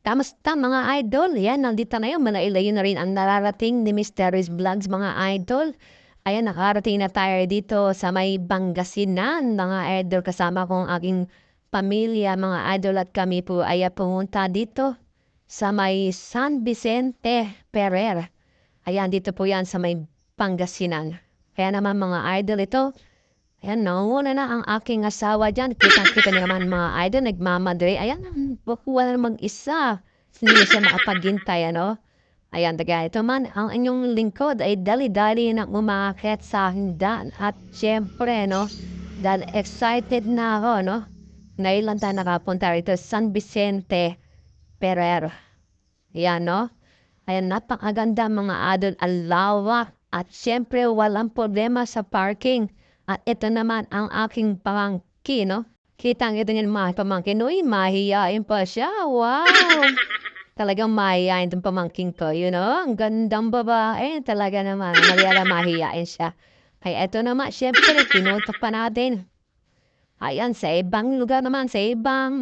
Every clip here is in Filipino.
Kamusta mga idol? Yan, nandito na yun. Malailayo na rin ang nararating ni Mysterious Vlogs mga idol. Ayan, nakarating na tayo dito sa may Pangasinan mga idol. Kasama kong aking pamilya mga idol at kami po ay pumunta dito sa may San Vicente Ferrer. Ayan, dito po yan sa may Pangasinan. Kaya naman mga idol ito, ayan, nauna na ang aking asawa dyan. Kita-kita niyo naman mga idol, nagmamadre. Ayan, bukuha na mag-isa. Hindi na siya makapaghintay, ano? Ayan, taga ito man, ang inyong lingkod ay dali-dali na umakit sa hagdan. At syempre, no, dahil excited na ako, no? Ngayon lang tayo nakapunta rito, San Vicente Ferrer. Ayan, no? Ayan, napakaganda mga idol, ang lawak. At syempre, walang problema sa parking. At ito naman ang aking pamangkin, no? Kitang ito niyan mga pamangkin. Uy, mahihain pa siya. Wow! Talagang mahihain itong pamangkin ko, you know? Ang gandang babae. Talaga naman. Mahihain siya. Kaya ito naman, syempre, pinutok pa natin. Ayan, sa ibang lugar naman, sa ibang,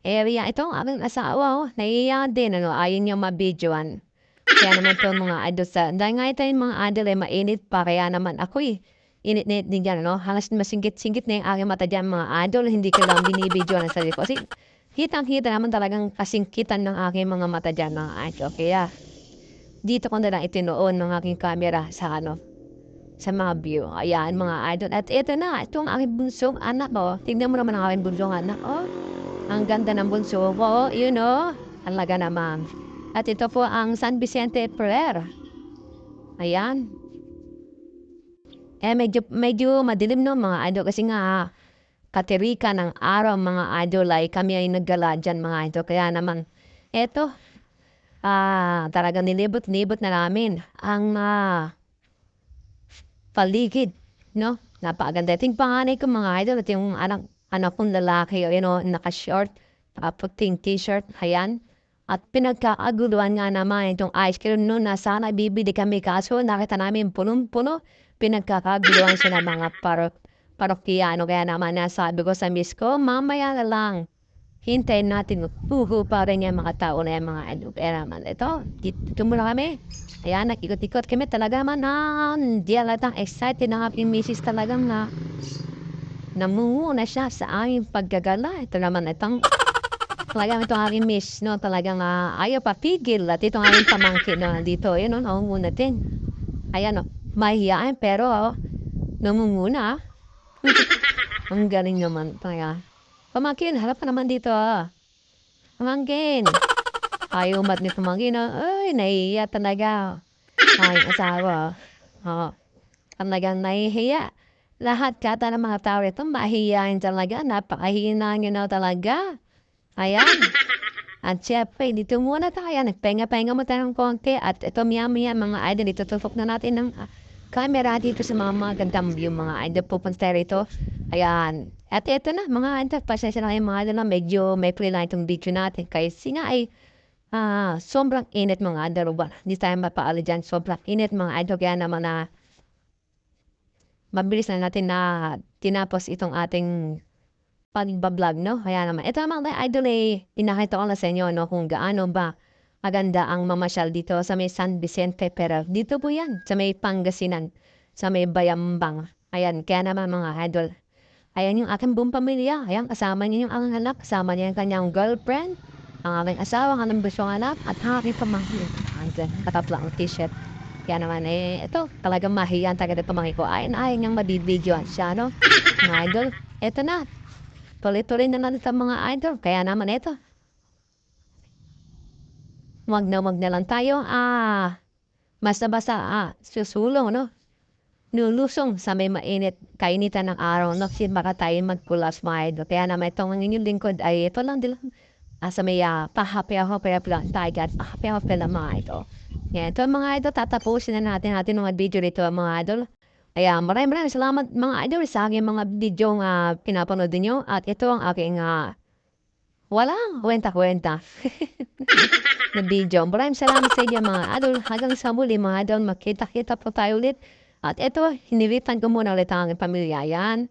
area. Ito ang aking asawa, oh. Nahihiya din, Ayaw niya mabidyoan. Kaya naman ito mga idol dahil nga ito yung mga idol ay mainit pa. Kaya naman ako init-init din dyan, Halos masingit-singit na yung aking mata dyan, mga idol. Hindi ko lang binibidyo ng sarili ko. Kasi hitang-hita naman talagang kasingkitan ng aking mga mata dyan, mga idol. Kaya dito ko na lang itinuon ng aking camera sa sa mga view. Ayan, mga idol. At ito na, ito ang aking bunsong anak, Tignan mo naman ang aking bunsong anak, Ang ganda ng bunso ko, Talaga naman. At ito po ang San Vicente Ferrer. Ayan. Medyo madilim no mga idol kasi nga katirika ng araw mga idol ay kami ay naggala dyan mga idol. Kaya naman, eto, talagang nilibot-libot na namin ang paligid, no? Napakaganda. Ito yung panganay ko mga idol at yung anak kong lalaki, naka-short, puting t-shirt, ayan. At pinagkaaguluhan nga naman itong ice cream noon na sana bibili kami kaso nakita namin punong-puno. Pinagkakaguluhan siya ng mga parokyano. Kaya naman nasabi ko sa miss ko, mamaya na lang. Hintayin natin. Uhu pa rin yung mga tao na yung mga kaya naman. Ito, dito muna kami. Ayan, nakikot-ikot kami talaga man. Hindi alatang excited ng aking misis talagang namumuna siya sa aming paggagala. Ito naman itong talagang itong aking miss, talagang ayaw papigil. At itong aking pamangkin, dito, namumuna din. Ayan, mahihiyain, pero, namumuna, Ang galing naman, talaga. Pamangkin, harap ka naman dito, Pamangkin. Ayaw umat ni pamangkin, Ay, nahihiya talaga. Ay, asawa, talagang nahihiya. Lahat kata ng mga tao ito, mahihiyain talaga. Napakahina nyo talaga. Ayan. At syempre, dito muna tayo. Nagpahinga-pahinga mo tayo ng konti. At ito maya-maya mga idol, itututok na natin ng camera dito sa mga magandang view mga idol. Pupunta rito. Ayan. At ito na mga idol. Pasensya na kayo mga idol na medyo may lang itong video natin. Kasi nga ay sobrang init mga idol. Hindi tayo mapaali dyan. Sobrang init mga idol. Kaya naman mabilis na natin na tinapos itong ating pagbablog, Kaya naman, ito naman idol pinakita ko na sa inyo, kung gaano ba maganda ang mamasyal dito sa may San Vicente Ferrer. Dito po yan, sa may Pangasinan, sa may Bayambang. Ayan, kaya naman mga idol. Ayan yung aking buong pamilya. Ayan, kasama niya yung aking anak, kasama niya yung kanyang girlfriend, ang aking asawa, ang aking busyong anak, at ang aking pamangkin. Katapla ang t-shirt. Kaya naman, ito, talagang mahiyan talaga pamangkin ko. Ayan niyang mabibidyoan siya, Mga idol, ito na. Tuloy-tuloy na natin sa mga idol. Kaya naman ito. Wag na lang tayo. Basta-basta, susulong, Nulusong sa may mainit, kainitan ng araw, Kasi baka tayo magpulas mga idol. Kaya naman itong inyong lingkod ay ito lang din. Sa may pahapi-hapi lang tayo. Pahapi-hapi lang mga idol. Yan, ito mga idol, tatapusin na natin mga video dito mga idol. Ayan, maraming salamat mga idol sa aking mga video pinapanood niyo. At ito ang aking walang kwenta-kwenta na video. Maraming salamat sa inyo mga idol. Hanggang sa muli mga idol, makita-kita po tayo ulit. At ito, hinilitan ko muna ulit ang aking pamilya. Ayan.